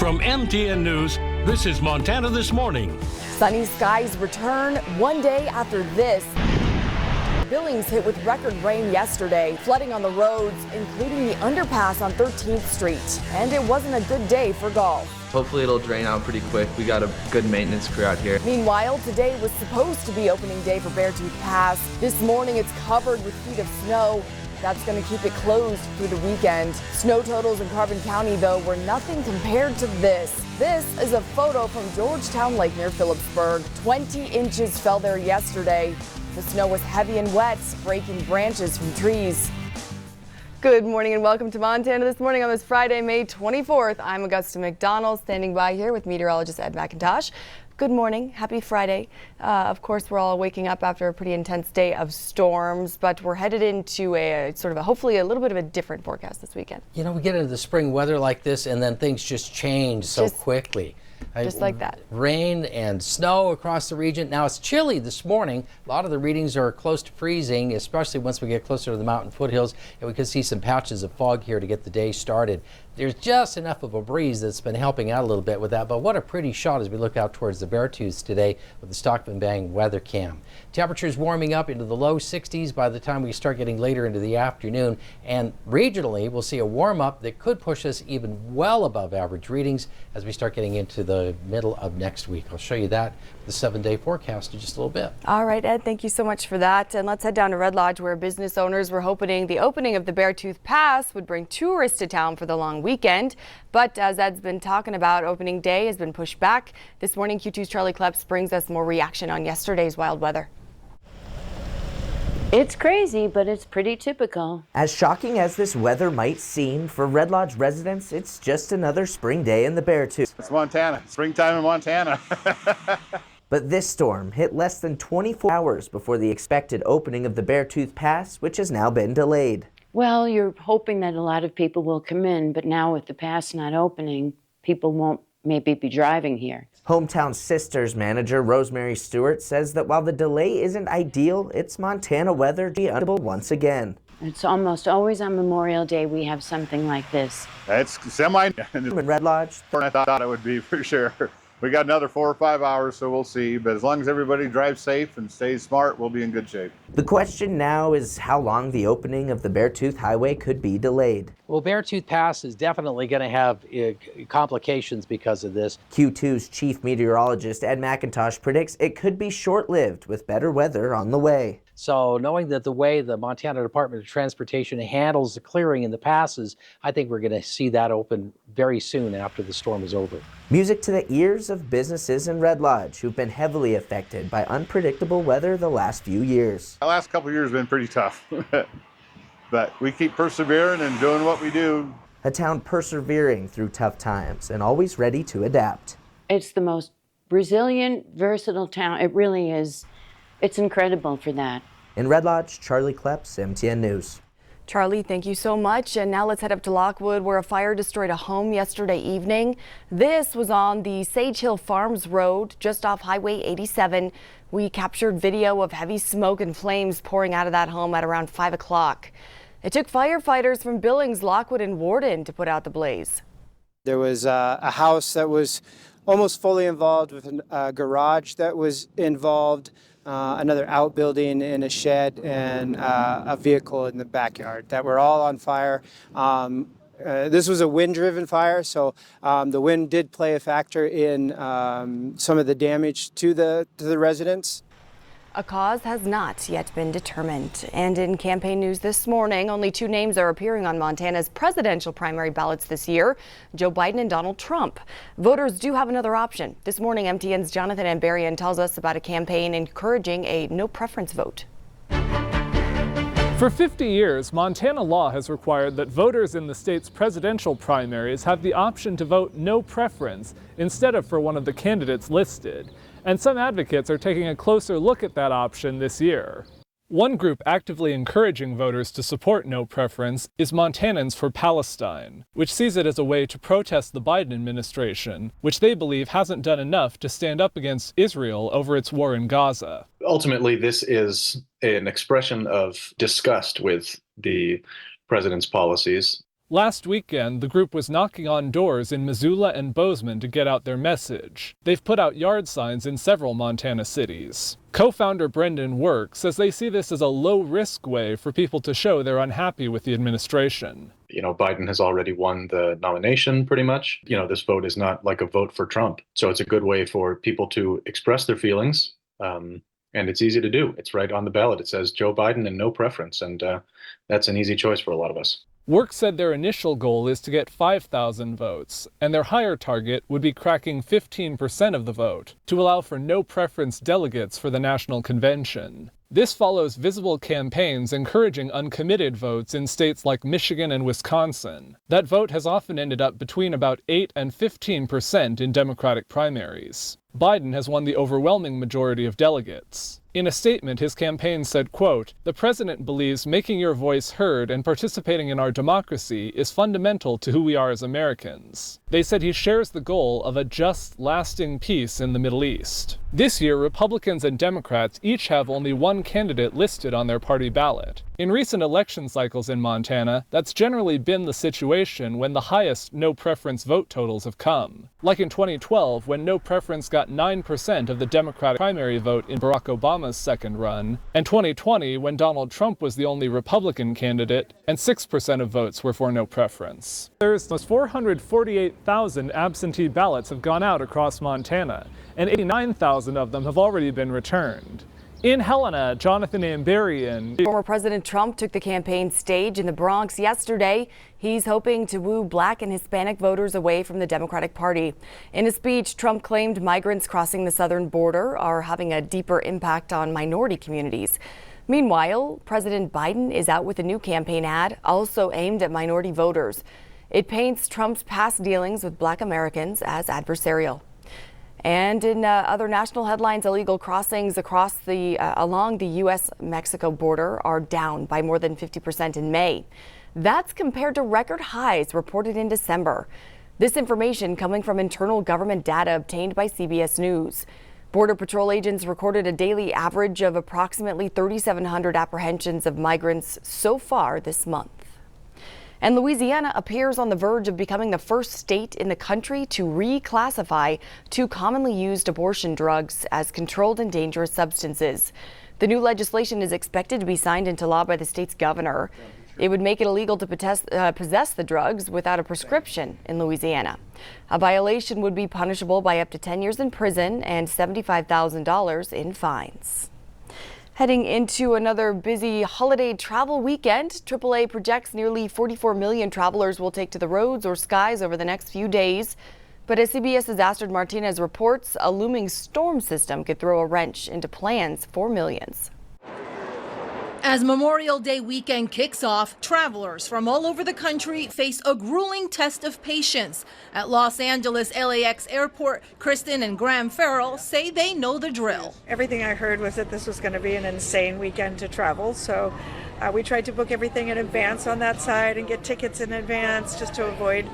From MTN News, this is Montana This Morning. Sunny skies return one day after this. Billings hit with record rain yesterday, flooding on the roads, including the underpass on 13th Street. And it wasn't a good day for golf. Hopefully it'll drain out pretty quick. We got a good maintenance crew out here. Meanwhile, today was supposed to be opening day for Beartooth Pass. This morning it's covered with feet of snow. That's going to keep it closed through the weekend. Snow totals in Carbon County, though, were nothing compared to this. This is a photo from Georgetown Lake near Phillipsburg. 20 inches fell there yesterday. The snow was heavy and wet, breaking branches from trees. Good morning and welcome to Montana This Morning on this Friday, May 24th. I'm Augusta McDonnell, standing by here with meteorologist Ed McIntosh. Good morning. Happy Friday. Of course, we're all waking up after a pretty intense day of storms, but we're headed into a sort of hopefully a little bit of a different forecast this weekend. You know, we get into the spring weather like this and then things just change so quickly. Just like that. Rain and snow across the region. Now it's chilly this morning. A lot of the readings are close to freezing, especially once we get closer to the mountain foothills, and we can see some patches of fog here to get the day started. There's just enough of a breeze that's been helping out a little bit with that, but what a pretty shot as we look out towards the Beartooths today with the Stockman Bang weather cam. Temperatures warming up into the low 60s by the time we start getting later into the afternoon, and regionally we'll see a warm up that could push us even well above average readings as we start getting into the middle of next week. I'll show you that with the 7-day forecast in just a little bit. All right, Ed, thank you so much for that. And let's head down to Red Lodge, where business owners were hoping the opening of the Beartooth Pass would bring tourists to town for the long weekend. But as Ed's been talking about, opening day has been pushed back. This morning, Q2's Charlie Kleps brings us more reaction on yesterday's wild weather. It's crazy, but it's pretty typical. As shocking as this weather might seem, for Red Lodge residents, it's just another spring day in the Beartooth. It's Montana. Springtime in Montana. But this storm hit less than 24 hours before the expected opening of the Beartooth Pass, which has now been delayed. Well, you're hoping that a lot of people will come in, but now with the pass not opening, people won't maybe be driving here. Hometown Sisters manager Rosemary Stewart says that while the delay isn't ideal, it's Montana weather to be unable once again. It's almost always on Memorial Day we have something like this. It's semi. In Red Lodge, I thought it would be for sure. We got another 4 or 5 hours, so we'll see. But as long as everybody drives safe and stays smart, we'll be in good shape. the question now is how long the opening of the Beartooth Highway could be delayed. Well, Beartooth Pass is definitely going to have complications because of this. Q2's chief meteorologist Ed McIntosh predicts it could be short-lived with better weather on the way. So knowing that the way the Montana Department of Transportation handles the clearing in the passes, I think we're going to see that open very soon after the storm is over. Music to the ears of businesses in Red Lodge who've been heavily affected by unpredictable weather the last few years. The last couple of years have been pretty tough, but we keep persevering and doing what we do. A town persevering through tough times and always ready to adapt. It's the most resilient, versatile town. It really is. It's incredible for that. In Red Lodge, Charlie Kleps, MTN News. Charlie, thank you so much. And now let's head up to Lockwood, where a fire destroyed a home yesterday evening. This was on the Sage Hill Farms Road, just off Highway 87. We captured video of heavy smoke and flames pouring out of that home at around 5 o'clock. It took firefighters from Billings, Lockwood, and Warden to put out the blaze. There was a house that was almost fully involved with a garage that was involved. Another outbuilding and a shed and a vehicle in the backyard that were all on fire. This was a wind-driven fire, so the wind did play a factor in some of the damage to the residents. A cause has not yet been determined. And in campaign news this morning, only 2 names are appearing on Montana's presidential primary ballots this year, Joe Biden and Donald Trump. Voters do have another option. This morning, MTN's Jonathan Ambarian tells us about a campaign encouraging a no-preference vote. For 50 years, Montana law has required that voters in the state's presidential primaries have the option to vote no preference instead of for one of the candidates listed. And some advocates are taking a closer look at that option this year. One group actively encouraging voters to support no preference is Montanans for Palestine, which sees it as a way to protest the Biden administration, which they believe hasn't done enough to stand up against Israel over its war in Gaza. Ultimately, this is an expression of disgust with the president's policies. Last weekend, the group was knocking on doors in Missoula and Bozeman to get out their message. They've put out yard signs in several Montana cities. Co-founder Brendan Work says they see this as a low-risk way for people to show they're unhappy with the administration. Biden has already won the nomination pretty much. This vote is not like a vote for Trump. So it's a good way for people to express their feelings. And it's easy to do. It's right on the ballot. It says Joe Biden and no preference. And that's an easy choice for a lot of us. Work said their initial goal is to get 5,000 votes, and their higher target would be cracking 15% of the vote to allow for no preference delegates for the national convention. This follows visible campaigns encouraging uncommitted votes in states like Michigan and Wisconsin. That vote has often ended up between about 8 and 15% in Democratic primaries. Biden has won the overwhelming majority of delegates. In a statement, his campaign said, quote, "The president believes making your voice heard and participating in our democracy is fundamental to who we are as Americans." They said he shares the goal of a just, lasting peace in the Middle East. This year, Republicans and Democrats each have only one candidate listed on their party ballot. In recent election cycles in Montana, that's generally been the situation when the highest no-preference vote totals have come. Like in 2012, when no preference got 9% of the Democratic primary vote in Barack Obama's second run, and 2020, when Donald Trump was the only Republican candidate, and 6% of votes were for no preference. There's almost 448,000 absentee ballots have gone out across Montana, and 89,000 of them have already been returned. In Helena, Jonathan Amberian. Former President Trump took the campaign stage in the Bronx yesterday. He's hoping to woo Black and Hispanic voters away from the Democratic Party. In a speech, Trump claimed migrants crossing the southern border are having a deeper impact on minority communities. Meanwhile, President Biden is out with a new campaign ad, also aimed at minority voters. It paints Trump's past dealings with Black Americans as adversarial. And in other national headlines, illegal crossings along the U.S.-Mexico border are down by more than 50% in May. That's compared to record highs reported in December. This information coming from internal government data obtained by CBS News. Border Patrol agents recorded a daily average of approximately 3,700 apprehensions of migrants so far this month. And Louisiana appears on the verge of becoming the first state in the country to reclassify two commonly used abortion drugs as controlled and dangerous substances. The new legislation is expected to be signed into law by the state's governor. It would make it illegal to possess the drugs without a prescription in Louisiana. A violation would be punishable by up to 10 years in prison and $75,000 in fines. Heading into another busy holiday travel weekend, AAA projects nearly 44 million travelers will take to the roads or skies over the next few days. But as CBS's Astrid Martinez reports, a looming storm system could throw a wrench into plans for millions. As Memorial Day weekend kicks off, travelers from all over the country face a grueling test of patience. At Los Angeles LAX Airport, Kristen and Graham Farrell say they know the drill. Everything I heard was that this was going to be an insane weekend to travel, so we tried to book everything in advance on that side and get tickets in advance just to avoid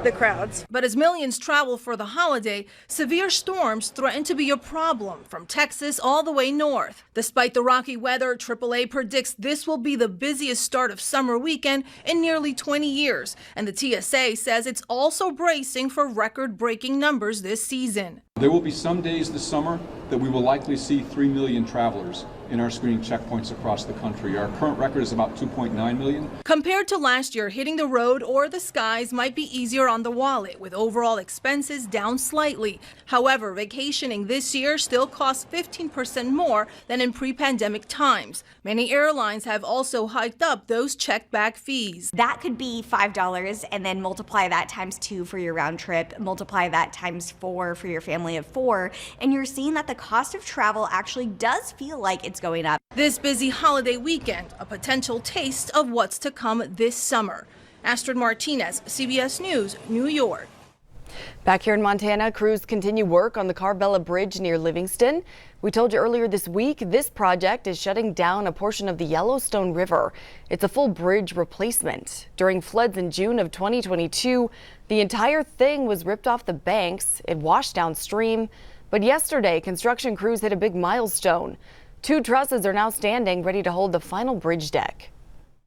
the crowds. But as millions travel for the holiday, severe storms threaten to be a problem from Texas all the way north. Despite the rocky weather, AAA predicts this will be the busiest start of summer weekend in nearly 20 years. And the TSA says it's also bracing for record-breaking numbers this season. There will be some days this summer that we will likely see 3 million travelers in our screening checkpoints across the country. Our current record is about 2.9 million. Compared to last year, hitting the road or the skies might be easier on the wallet, with overall expenses down slightly. However, vacationing this year still costs 15% more than in pre-pandemic times. Many airlines have also hiked up those checked bag fees. That could be $5 and then multiply that times 2 for your round trip, multiply that times 4 for your family of 4, and you're seeing that the cost of travel actually does feel like it's going up. This busy holiday weekend, a potential taste of what's to come this summer. Astrid Martinez, CBS News, New York. Back here in Montana, crews continue work on the Carvella Bridge near Livingston. We told you earlier this week, this project is shutting down a portion of the Yellowstone River. It's a full bridge replacement. During floods in June of 2022, the entire thing was ripped off the banks. It washed downstream. But yesterday, construction crews hit a big milestone. 2 trusses are now standing, ready to hold the final bridge deck.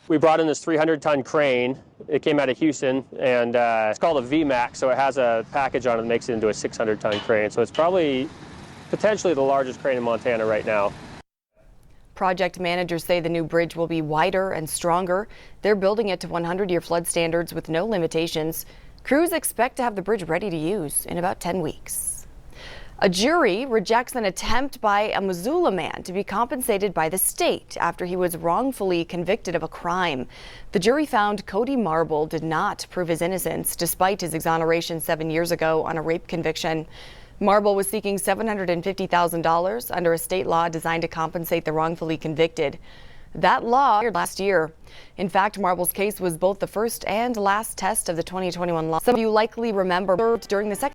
We brought in this 300-ton crane. It came out of Houston, and it's called a VMAX, so it has a package on it that makes it into a 600-ton crane. So it's probably potentially the largest crane in Montana right now. Project managers say the new bridge will be wider and stronger. They're building it to 100-year flood standards with no limitations. Crews expect to have the bridge ready to use in about 10 weeks. A jury rejects an attempt by a Missoula man to be compensated by the state after he was wrongfully convicted of a crime. The jury found Cody Marble did not prove his innocence despite his exoneration 7 years ago on a rape conviction. Marble was seeking $750,000 under a state law designed to compensate the wrongfully convicted. That law expired last year. In fact, Marble's case was both the first and last test of the 2021 law. Some of you likely remember during the second